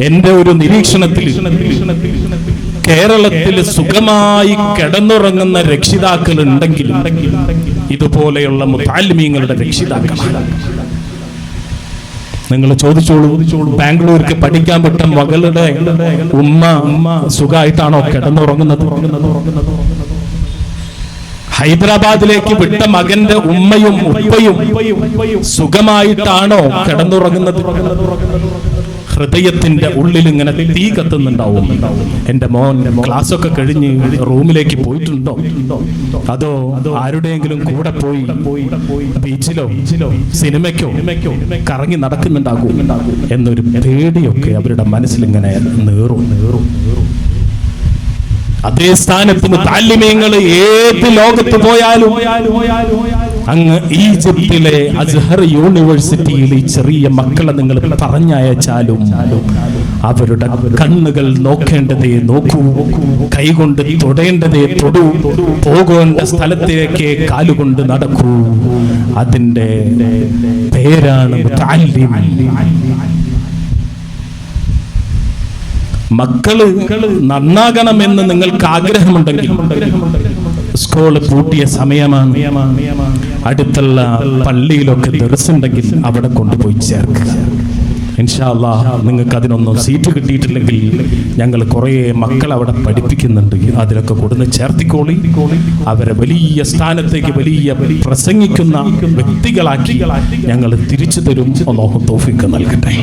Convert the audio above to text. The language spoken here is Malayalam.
എന്റെ ഒരു നിരീക്ഷണത്തിൽ കേരളത്തിൽ സുഖമായി കിടന്നുറങ്ങുന്ന രക്ഷിതാക്കൾ ഉണ്ടെങ്കിൽ ഇതുപോലെയുള്ള മുതഅല്ലിമീങ്ങളുടെ രക്ഷിതാക്കളാണ്. നിങ്ങൾ ചോദിച്ചോളൂ, ബാംഗ്ലൂർക്ക് പഠിക്കാൻ വിട്ട മകളുടെ ഉമ്മ സുഖമായിട്ടാണോ കിടന്നുറങ്ങുന്നത്? ഹൈദരാബാദിലേക്ക് വിട്ട മകന്റെ ഉമ്മയും ഉപ്പയും സുഖമായിട്ടാണോ കിടന്നുറങ്ങുന്നത്? ഹൃദയത്തിന്റെ ഉള്ളിൽ ഇങ്ങനെ തീ കത്തുന്നുണ്ടാവും. എന്റെ മോൻ ക്ലാസ് ഒക്കെ കഴിഞ്ഞ് റൂമിലേക്ക് പോയിട്ടുണ്ടോ, അതോ ആരുടെയെങ്കിലും കൂടെ പോയി ബീച്ചിലോ സിനിമയ്ക്കോ കറങ്ങി നടക്കുന്നുണ്ടാകും എന്നൊരു പേടിയൊക്കെ അവരുടെ മനസ്സിലിങ്ങനെ നേറും. അതേ സ്ഥാനത്ത് മുതഅല്ലിമീങ്ങൾ ഏത് ലോകത്ത് പോയാലും, അങ്ങ് ഈജിപ്തിലെ അസ്ഹർ യൂണിവേഴ്സിറ്റിയിൽ ഈ ചെറിയ മക്കളെ നിങ്ങൾ പറഞ്ഞയച്ചാലും അവരുടെ കണ്ണുകൾ നോക്കേണ്ടതേ നോക്കൂ, കൈകൊണ്ട് തൊടേണ്ടതേ തൊടൂ, പോകേണ്ട സ്ഥലത്തേക്ക് കാലുകൊണ്ട് നടക്കൂ. അതിന്റെ പേരാണ് മുതഅല്ലിം. മക്കള് നന്നാകണമെന്ന് നിങ്ങൾക്ക് ആഗ്രഹമുണ്ടെങ്കിൽ, സ്കൂള് പൂട്ടിയ സമയമാണ്, അടുത്തുള്ള പള്ളിയിലൊക്കെ ദർസുണ്ടെങ്കിൽ അവിടെ കൊണ്ടുപോയി ചേർക്കുക. ഇൻഷാ അല്ലാഹ് നിങ്ങൾക്ക് അതിനൊന്നും സീറ്റ് കിട്ടിയിട്ടില്ലെങ്കിൽ ഞങ്ങൾ കുറേ മക്കൾ അവിടെ പഠിപ്പിക്കുന്നുണ്ട്, അതിലൊക്കെ കൊടുന്ന് ചേർത്തിക്കോളി. അവരെ വലിയ സ്ഥാനത്തേക്ക്, വലിയ പ്രസംഗിക്കുന്ന വ്യക്തികളാക്കി ഞങ്ങൾ തിരിച്ചു തരും. അല്ലാഹു തൗഫീഖ് നൽകട്ടെ.